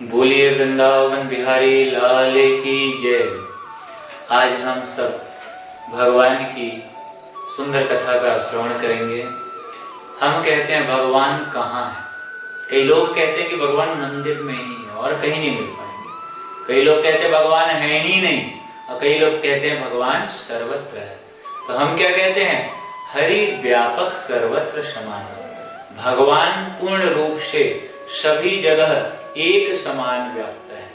बोलिए वृंदावन बिहारी लाल की जय। आज हम सब भगवान की सुंदर कथा का श्रवण करेंगे। हम कहते हैं भगवान कहाँ है। कई लोग कहते हैं कि भगवान मंदिर में ही है और कहीं नहीं मिल पाएंगे। कई लोग कहते हैं भगवान है ही नहीं और कई लोग कहते हैं भगवान सर्वत्र है। तो हम क्या कहते हैं? हरि व्यापक सर्वत्र समान। भगवान पूर्ण रूप से सभी जगह एक समान व्याप्त है।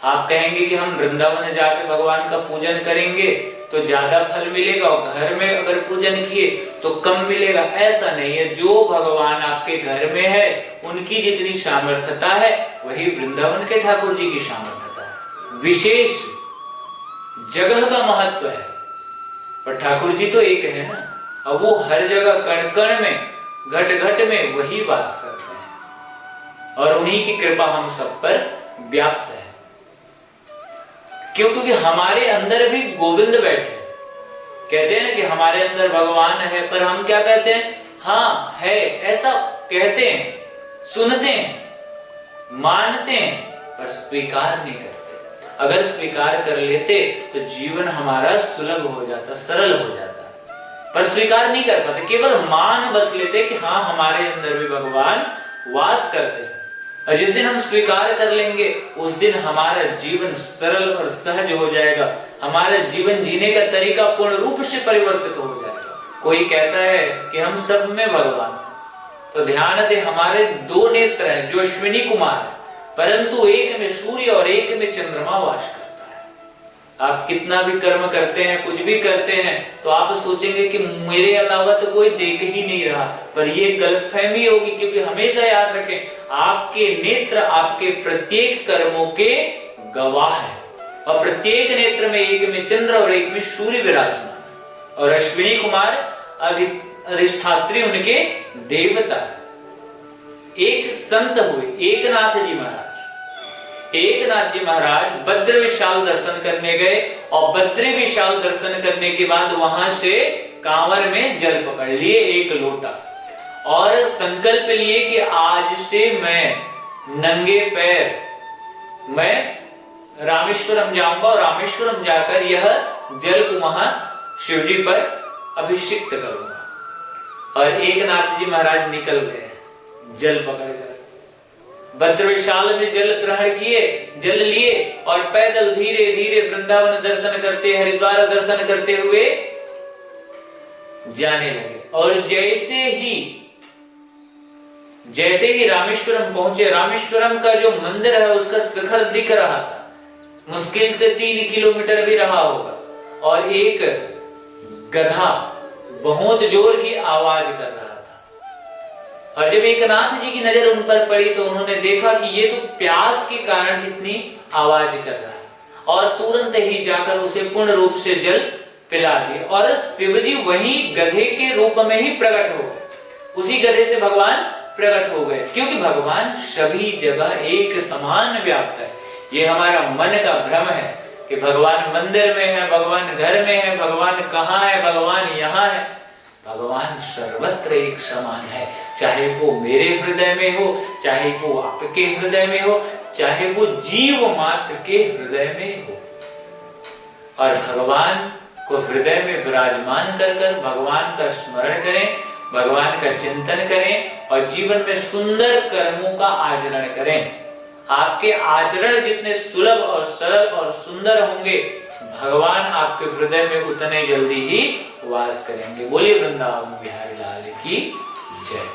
आप कहेंगे कि हम वृंदावन जाके भगवान का पूजन करेंगे तो ज्यादा फल मिलेगा और घर में अगर पूजन किए तो कम मिलेगा। ऐसा नहीं है। जो भगवान आपके घर में है उनकी जितनी सामर्थ्यता है वही वृंदावन के ठाकुर जी की सामर्थ्यता है। विशेष जगह का महत्व है पर ठाकुर जी तो एक है ना। अब वो हर जगह कण कण में घट घट में वही वास करते हैं और उन्हीं की कृपा हम सब पर व्याप्त है। क्यों? क्योंकि हमारे अंदर भी गोविंद बैठे। कहते हैं ना कि हमारे अंदर भगवान है, पर हम क्या कहते हैं? हाँ है, ऐसा कहते हैं, सुनते हैं, मानते हैं, पर स्वीकार नहीं करते। अगर स्वीकार कर लेते तो जीवन हमारा सुलभ हो जाता, सरल हो जाता, पर स्वीकार नहीं कर पाते। केवल मान बस लेते कि हाँ हमारे अंदर भी भगवान वास करते हैं। और जिस दिन हम स्वीकार कर लेंगे उस दिन हमारा जीवन सरल और सहज हो जाएगा। हमारा जीवन जीने का तरीका पूर्ण रूप से परिवर्तित हो जाएगा। कोई कहता है कि हम सब में भगवान, तो ध्यान दे, हमारे दो नेत्र हैं जो अश्विनी कुमार है, परंतु एक में सूर्य और एक में चंद्रमा वास करता है। आप कितना भी कर्म करते हैं, कुछ भी करते हैं, तो आप सोचेंगे कि मेरे अलावा तो कोई देख ही नहीं रहा, पर ये गलतफहमी होगी। क्योंकि हमेशा याद रखें, आपके नेत्र आपके प्रत्येक कर्मों के गवाह है और प्रत्येक नेत्र में एक में चंद्र और एक में सूर्य विराजमान और अश्विनी कुमार अधिष्ठात्री उनके देवता है। एक संत हुए एकनाथ जी महाराज। एकनाथ जी महाराज बद्र विशाल दर्शन करने गए और बद्री विशाल दर्शन करने के बाद वहां से कांवर में जल पकड़ लिए, एक लोटा, और संकल्प लिए कि आज से मैं नंगे पैर मैं रामेश्वरम जाऊंगा और रामेश्वरम जाकर यह जल को वहां शिव जी पर अभिषिक्त करूंगा। और एकनाथ जी महाराज निकल गए जल पकड़कर। भद्रविशाल में जल ग्रहण किए, जल लिए और पैदल धीरे धीरे वृंदावन दर्शन करते, हरिद्वार दर्शन करते हुए जाने लगे। और जैसे ही रामेश्वरम पहुंचे, रामेश्वरम का जो मंदिर है उसका शिखर दिख रहा था। मुश्किल से 3 किलोमीटर भी रहा होगा और एक गधा बहुत जोर की आवाज कर रहा था। और जब एकनाथ जी की नजर उन पर पड़ी तो उन्होंने देखा कि ये तो प्यास के कारण इतनी आवाज कर रहा है, और तुरंत ही जाकर उसे पूर्ण रूप से जल पिला दिया। और शिवजी वही गधे के रूप में ही प्रकट हो गए, उसी गधे से भगवान प्रकट हो गए। क्योंकि भगवान सभी जगह एक समान व्याप्त है। ये हमारा मन का भ्रम है कि भगवान मंदिर में है, भगवान घर में है, भगवान कहाँ है, भगवान यहाँ है। भगवान सर्वत्र एक समान है। चाहे वो मेरे हृदय में हो, चाहे वो आपके हृदय में हो, चाहे वो जीव मात्र के हृदय में हो। और भगवान को हृदय में विराजमान कर भगवान का स्मरण करें, भगवान का चिंतन करें और जीवन में सुंदर कर्मों का आचरण करें। आपके आचरण जितने सुलभ और सरल और सुंदर होंगे, भगवान आपके हृदय में उतने जल्दी ही वास करेंगे। बोलिए वृंदावन बिहारी लाल की जय।